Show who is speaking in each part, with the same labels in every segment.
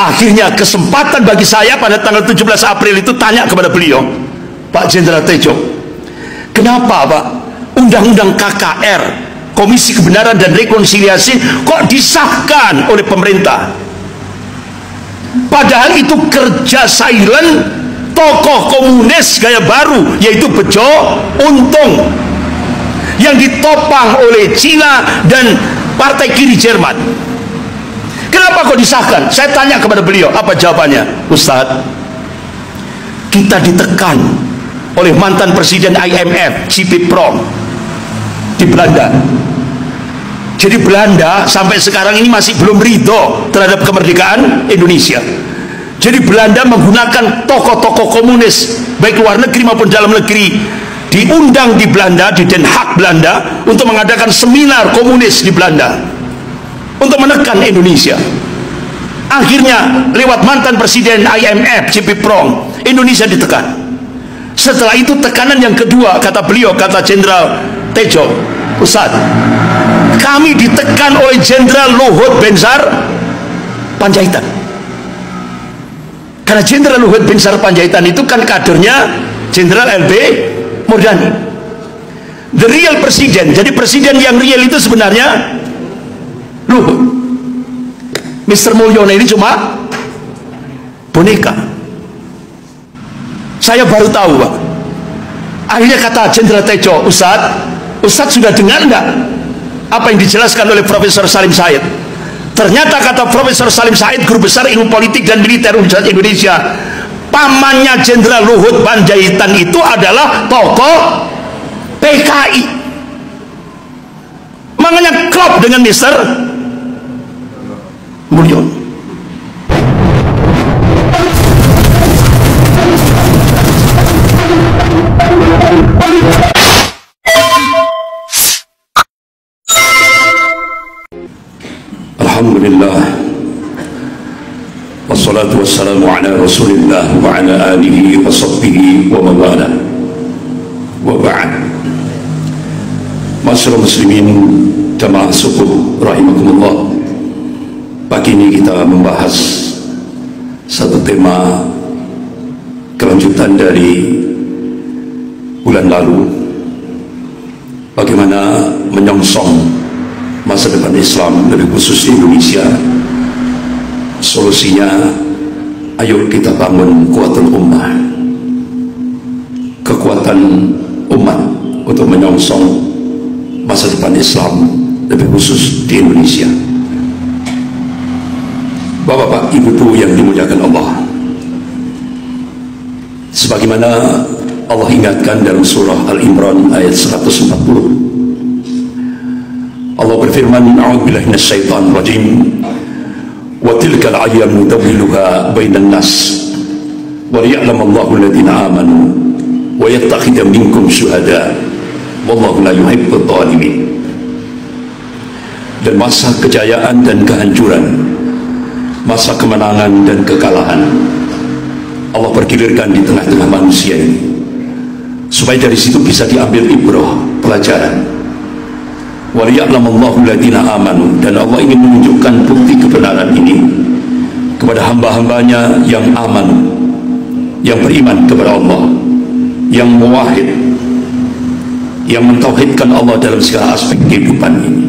Speaker 1: Akhirnya kesempatan bagi saya pada tanggal 17 April itu tanya kepada beliau, Pak Jenderal Tejo, kenapa Pak Undang-Undang KKR, Komisi Kebenaran dan Rekonsiliasi, kok disahkan oleh pemerintah? Padahal itu kerja silent tokoh komunis gaya baru, yaitu Bejo Untung, yang ditopang oleh Cina dan partai kiri Jerman. Kenapa kok disahkan? Saya tanya kepada beliau, apa jawabannya? Ustadz, kita ditekan oleh mantan presiden IMF, JP Prom di Belanda. Jadi Belanda sampai sekarang ini masih belum ridho terhadap kemerdekaan Indonesia. Jadi Belanda menggunakan tokoh-tokoh komunis baik luar negeri maupun dalam negeri, diundang di Belanda, di Den Haag Belanda, untuk mengadakan seminar komunis di Belanda untuk menekan Indonesia. Akhirnya lewat mantan presiden IMF JP Prom, Indonesia ditekan. Setelah itu tekanan yang kedua, kata beliau, kata Jenderal Tejo, Ustadz, kami ditekan oleh Jenderal Luhut Binsar Panjaitan. Karena Jenderal Luhut Binsar Panjaitan itu kan kadernya Jenderal LB Murdani, the real presiden. Jadi presiden yang real itu sebenarnya Luhut. Mr. Mulyono ini cuma boneka. Saya baru tahu, Pak. Akhirnya kata Jenderal Tejo, Ustadz sudah dengar enggak apa yang dijelaskan oleh Profesor Salim Said? Ternyata kata Profesor Salim Said, guru besar ilmu politik dan militer Universitas Indonesia, pamannya Jenderal Luhut Panjaitan itu adalah tokoh PKI. Makanya klop dengan Mr. Mulyono.
Speaker 2: Alhamdulillah, wassalatu wassalamu ala rasulillah wa ala alihi wa sahbihi wa mawala, wa ba'd. Masyarakat muslimin jamaah subuh rahimakumullah, pagi ini kita membahas satu tema kelanjutan dari bulan lalu, bagaimana menyongsong masa depan Islam, lebih khusus di Indonesia. Solusinya, ayo kita bangun kuatul ummah, kekuatan umat untuk menyongsong masa depan Islam, lebih khusus di Indonesia. Bapak-bapak, ibu-ibu yang dimuliakan Allah, sebagaimana Allah ingatkan dalam surah Al-Imran ayat 140, Allah berfirman, a'udzubillahi minasyaitonir rajim, wa tilkal ayyamu nudawwiluha bainan nas wa liya'lamallahu alladziina aamanu wa yattakhidha minkum syuhada wallahu la yuhibbudz dzalimin. Dan masa kejayaan dan kehancuran, masa kemenangan dan kekalahan, Allah pergilirkan di tengah-tengah manusia ini, supaya dari situ bisa diambil ibrah, pelajaran. Wa liya'lamallahu alladziina aamanu, dan Allah ingin menunjukkan bukti kebenaran ini kepada hamba-hambanya yang aman, yang beriman kepada Allah, yang muwahhid, yang mentauhidkan Allah dalam segala aspek kehidupan ini.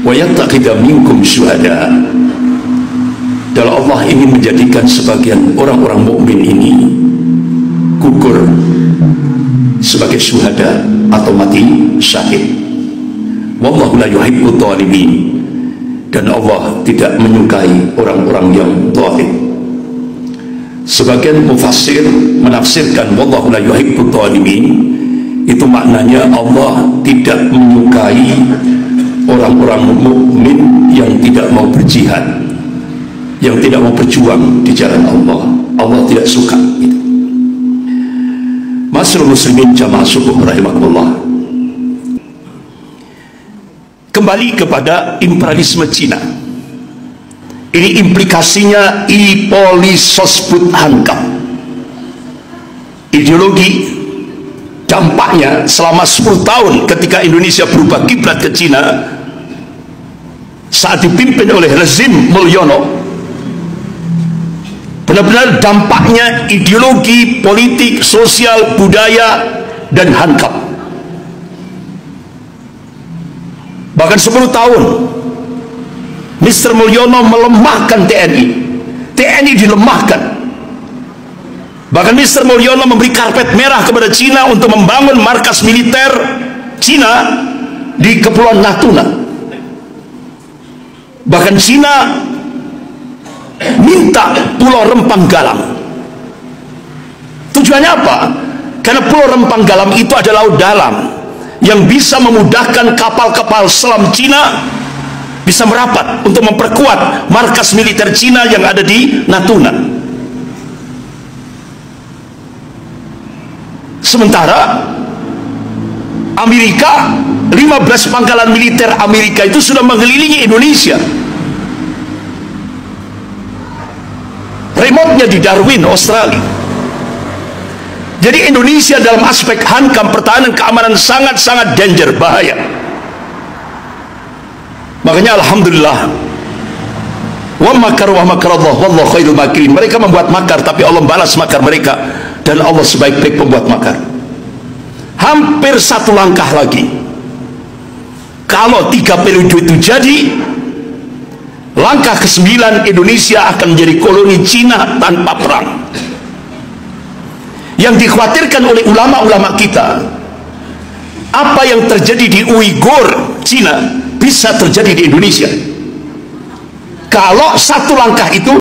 Speaker 2: Wa yattakhidha minkum syuhada, dan Allah ingin menjadikan sebagian orang-orang mukmin ini gugur sebagai syuhada atau mati syahid. Wallahu la yuhibbudz dzalimin, dan Allah tidak menyukai orang-orang yang zalim. Sebagian mufassir menafsirkan wallahu la yuhibbudz dzalimin itu maknanya Allah tidak menyukai orang-orang mukmin yang tidak mau berjihad, yang tidak mau berjuang di jalan Allah. Allah tidak suka itu. Masyarakat muslimin jamaah subuh rahimakumullah, kembali kepada imperialisme Cina. Ini implikasinya Ipolisosbud Hankam. Ideologi, dampaknya selama 10 tahun ketika Indonesia berubah kiblat ke Cina saat dipimpin oleh rezim Mulyono,
Speaker 1: benar-benar dampaknya ideologi, politik, sosial, budaya, dan hankam. Bahkan 10 tahun Mr. Mulyono melemahkan TNI. TNI dilemahkan. Bahkan Mr. Mulyono memberi karpet merah kepada Cina untuk membangun markas militer Cina di Kepulauan Natuna. Bahkan Cina minta Pulau Rempang Galam. Tujuannya apa? Karena Pulau Rempang Galam itu adalah laut dalam yang bisa memudahkan kapal-kapal selam Cina bisa merapat untuk memperkuat markas militer Cina yang ada di Natuna. Sementara Amerika, 15 pangkalan militer Amerika itu sudah mengelilingi Indonesia. Remote-nya di Darwin, Australia. Jadi Indonesia dalam aspek hankam, pertahanan, keamanan sangat-sangat danger, bahaya. Makanya alhamdulillah, wa makar wa makarallah wallahu khairul makirin. Mereka membuat makar, tapi Allah balas makar mereka, dan Allah sebaik-baik pembuat makar. Hampir 1 langkah lagi, kalau 3 periode itu jadi, langkah ke-9 Indonesia akan menjadi koloni Cina tanpa perang. Yang dikhawatirkan oleh ulama-ulama kita, apa yang terjadi di Uighur Cina bisa terjadi di Indonesia. Kalau 1 langkah itu